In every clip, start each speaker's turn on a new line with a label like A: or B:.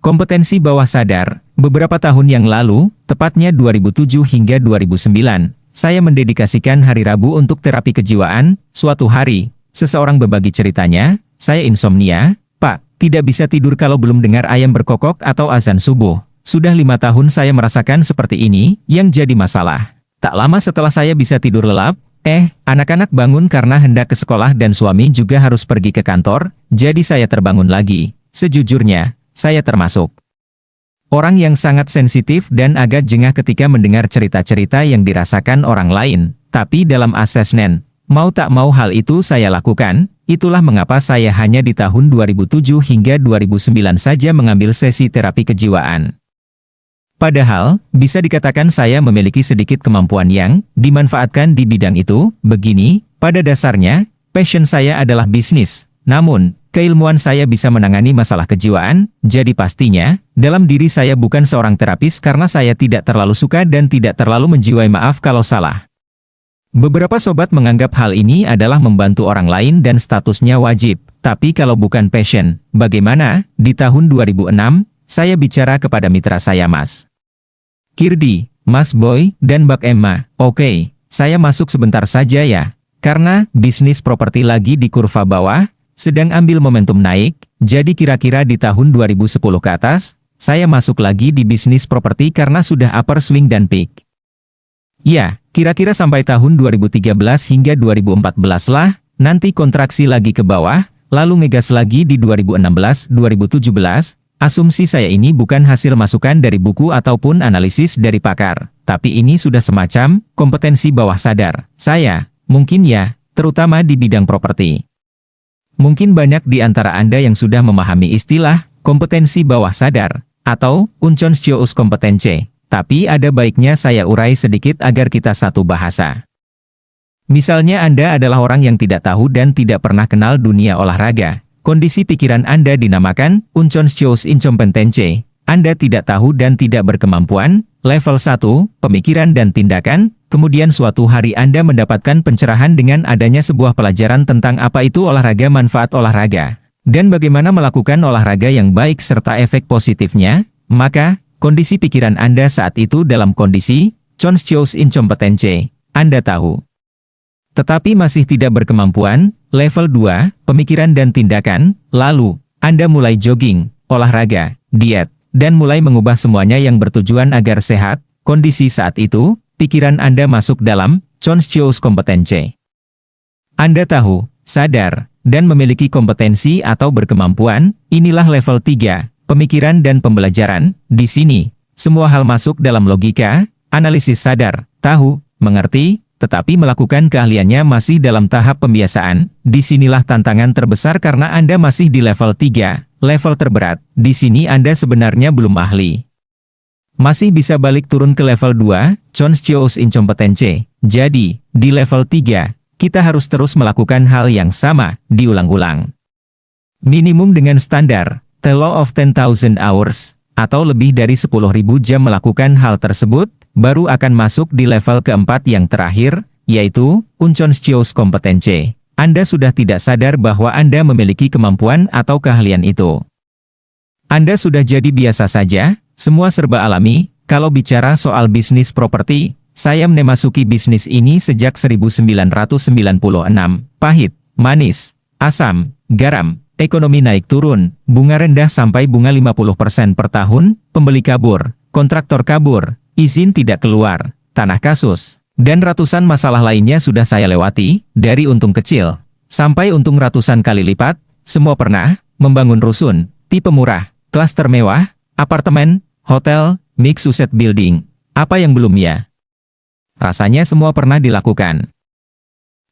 A: Kompetensi bawah sadar. Beberapa tahun yang lalu, tepatnya 2007 hingga 2009, saya mendedikasikan hari Rabu untuk terapi kejiwaan. Suatu hari, seseorang berbagi ceritanya, saya insomnia, Pak, tidak bisa tidur kalau belum dengar ayam berkokok atau azan subuh. Sudah 5 tahun saya merasakan seperti ini, yang jadi masalah. Tak lama setelah saya bisa tidur lelap, anak-anak bangun karena hendak ke sekolah dan suami juga harus pergi ke kantor, jadi saya terbangun lagi. Sejujurnya, saya termasuk orang yang sangat sensitif dan agak jengah ketika mendengar cerita-cerita yang dirasakan orang lain. Tapi dalam asesmen, mau tak mau hal itu saya lakukan. Itulah mengapa saya hanya di tahun 2007 hingga 2009 saja mengambil sesi terapi kejiwaan. Padahal, bisa dikatakan saya memiliki sedikit kemampuan yang dimanfaatkan di bidang itu. Begini, pada dasarnya, passion saya adalah bisnis. Namun, keilmuan saya bisa menangani masalah kejiwaan, jadi pastinya, dalam diri saya bukan seorang terapis karena saya tidak terlalu suka dan tidak terlalu menjiwai, maaf kalau salah. Beberapa sobat menganggap hal ini adalah membantu orang lain dan statusnya wajib. Tapi kalau bukan passion, bagaimana? Di tahun 2006, saya bicara kepada mitra saya Mas Kirdi, Mas Boy, dan Mbak Emma. Oke, saya masuk sebentar saja ya. Karena bisnis properti lagi di kurva bawah, sedang ambil momentum naik, jadi kira-kira di tahun 2010 ke atas, saya masuk lagi di bisnis properti karena sudah upper swing dan peak. Ya, kira-kira sampai tahun 2013 hingga 2014 lah, nanti kontraksi lagi ke bawah, lalu ngegas lagi di 2016-2017, asumsi saya ini bukan hasil masukan dari buku ataupun analisis dari pakar, tapi ini sudah semacam kompetensi bawah sadar. Saya, mungkin ya, terutama di bidang properti. Mungkin banyak di antara Anda yang sudah memahami istilah kompetensi bawah sadar atau Unconscious-Kompetenze, tapi ada baiknya saya urai sedikit agar kita satu bahasa. Misalnya Anda adalah orang yang tidak tahu dan tidak pernah kenal dunia olahraga. Kondisi pikiran Anda dinamakan Unconscious-Incompetenze. Anda tidak tahu dan tidak berkemampuan. Level 1, pemikiran dan tindakan. Kemudian suatu hari Anda mendapatkan pencerahan dengan adanya sebuah pelajaran tentang apa itu olahraga, manfaat olahraga, dan bagaimana melakukan olahraga yang baik serta efek positifnya. Maka, kondisi pikiran Anda saat itu dalam kondisi Unconscious-Incompetenze. Anda tahu, tetapi masih tidak berkemampuan. Level 2, pemikiran dan tindakan. Lalu, Anda mulai jogging, olahraga, diet, dan mulai mengubah semuanya yang bertujuan agar sehat. Kondisi saat itu, pikiran Anda masuk dalam Unconscious-Kompetenze. Anda tahu, sadar, dan memiliki kompetensi atau berkemampuan. Inilah level 3, pemikiran dan pembelajaran. Di sini, semua hal masuk dalam logika, analisis sadar, tahu, mengerti, tetapi melakukan keahliannya masih dalam tahap pembiasaan. Disinilah tantangan terbesar karena Anda masih di level 3, level terberat. Di sini Anda sebenarnya belum ahli. Masih bisa balik turun ke level 2, Unconscious-Incompetenze. Jadi, di level 3, kita harus terus melakukan hal yang sama, diulang-ulang. Minimum dengan standar, the law of 10,000 hours, atau lebih dari 10.000 jam melakukan hal tersebut, baru akan masuk di level keempat yang terakhir, yaitu Unconscious-Kompetenze. Anda sudah tidak sadar bahwa Anda memiliki kemampuan atau keahlian itu. Anda sudah jadi biasa saja, semua serba alami. Kalau bicara soal bisnis properti, saya memasuki bisnis ini sejak 1996. Pahit, manis, asam, garam, ekonomi naik turun, bunga rendah sampai bunga 50% per tahun, pembeli kabur, kontraktor kabur, izin tidak keluar, tanah kasus, dan ratusan masalah lainnya sudah saya lewati. Dari untung kecil sampai untung ratusan kali lipat, semua pernah. Membangun rusun, tipe murah, klaster mewah, apartemen, hotel, mixed use building. Apa yang belum ya? Rasanya semua pernah dilakukan.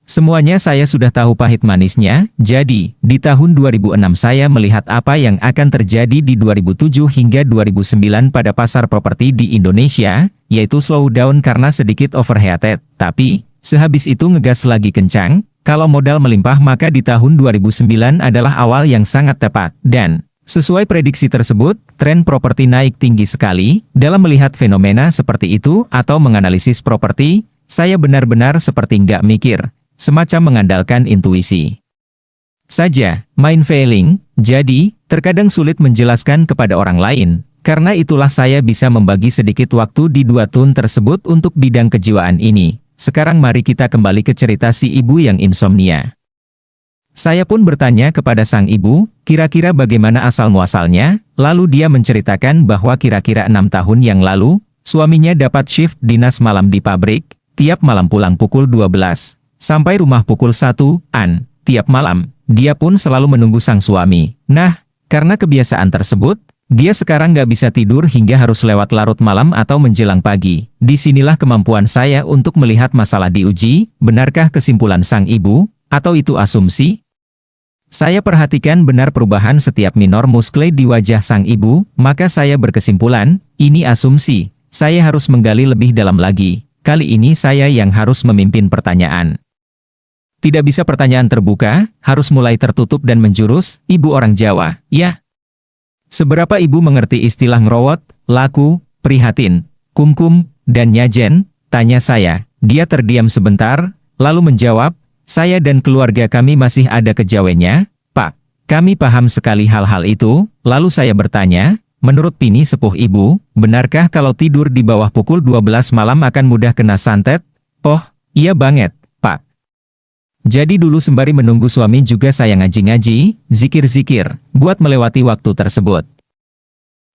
A: Semuanya saya sudah tahu pahit manisnya. Jadi, di tahun 2006 saya melihat apa yang akan terjadi di 2007 hingga 2009 pada pasar properti di Indonesia, yaitu slow down karena sedikit overheated. Tapi, sehabis itu ngegas lagi kencang. Kalau modal melimpah maka di tahun 2009 adalah awal yang sangat tepat. Dan, sesuai prediksi tersebut, tren properti naik tinggi sekali. Dalam melihat fenomena seperti itu atau menganalisis properti, saya benar-benar seperti nggak mikir. Semacam mengandalkan intuisi. saja, mind failing, jadi, terkadang sulit menjelaskan kepada orang lain. Karena itulah saya bisa membagi sedikit waktu di 2 tahun tersebut untuk bidang kejiwaan ini. Sekarang mari kita kembali ke cerita si ibu yang insomnia. Saya pun bertanya kepada sang ibu, kira-kira bagaimana asal-muasalnya, lalu dia menceritakan bahwa kira-kira 6 tahun yang lalu, suaminya dapat shift dinas malam di pabrik, tiap malam pulang pukul 12, sampai rumah pukul 1-an, tiap malam, dia pun selalu menunggu sang suami. Nah, karena kebiasaan tersebut, dia sekarang nggak bisa tidur hingga harus lewat larut malam atau menjelang pagi. Disinilah kemampuan saya untuk melihat masalah diuji, benarkah kesimpulan sang ibu, atau itu asumsi? Saya perhatikan benar perubahan setiap minor muskle di wajah sang ibu, maka saya berkesimpulan, ini asumsi. Saya harus menggali lebih dalam lagi. Kali ini saya yang harus memimpin pertanyaan. Tidak bisa pertanyaan terbuka, harus mulai tertutup dan menjurus, ibu orang Jawa, ya. Seberapa ibu mengerti istilah ngerowot, laku, prihatin, kumkum, dan nyajen? Tanya saya. Dia terdiam sebentar, lalu menjawab, saya dan keluarga kami masih ada kejawennya, Pak. Kami paham sekali hal-hal itu. Lalu saya bertanya, menurut Pini sepuh ibu, benarkah kalau tidur di bawah pukul 12 malam akan mudah kena santet? Oh, iya banget, Pak. Jadi dulu sembari menunggu suami juga saya ngaji-ngaji, zikir-zikir, buat melewati waktu tersebut.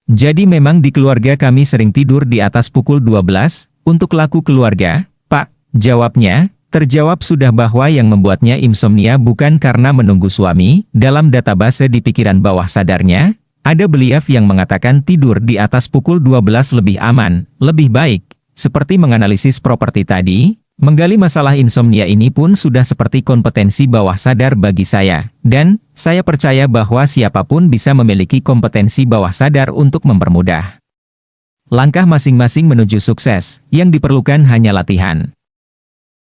A: Jadi memang di keluarga kami sering tidur di atas pukul 12, untuk laku keluarga, Pak, jawabnya, terjawab sudah bahwa yang membuatnya insomnia bukan karena menunggu suami, dalam database di pikiran bawah sadarnya, ada belief yang mengatakan tidur di atas pukul 12 lebih aman, lebih baik, seperti menganalisis properti tadi. Menggali masalah insomnia ini pun sudah seperti kompetensi bawah sadar bagi saya, dan saya percaya bahwa siapapun bisa memiliki kompetensi bawah sadar untuk mempermudah langkah masing-masing menuju sukses, yang diperlukan hanya latihan.